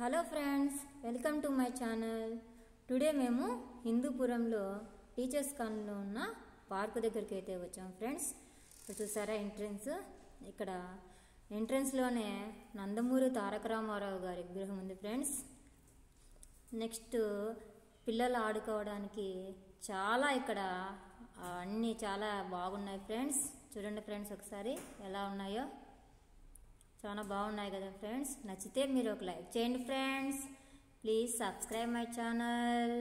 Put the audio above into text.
Hello friends, welcome to my channel. Today మేము హిందూపురంలో teachers కాలనీలో ఉన్న పార్క్ దగ్గరికి అయితే వచ్చాం ఫ్రెండ్స్. చూసారా ఎంట్రన్స్, ఇక్కడ ఎంట్రన్స్లోనే నందమూరి తారక రామారావు గారి విగ్రహం ఉంది ఫ్రెండ్స్. నెక్స్ట్ పిల్లలు ఆడుకోవడానికి చాలా ఇక్కడ అన్నీ చాలా బాగున్నాయి ఫ్రెండ్స్. చూడండి ఫ్రెండ్స్, ఒకసారి ఎలా ఉన్నాయో చాలా బాగున్నాయి కదా ఫ్రెండ్స్. నచ్చితే మీరు ఒక లైక్ చేయండి friends. Please subscribe my channel.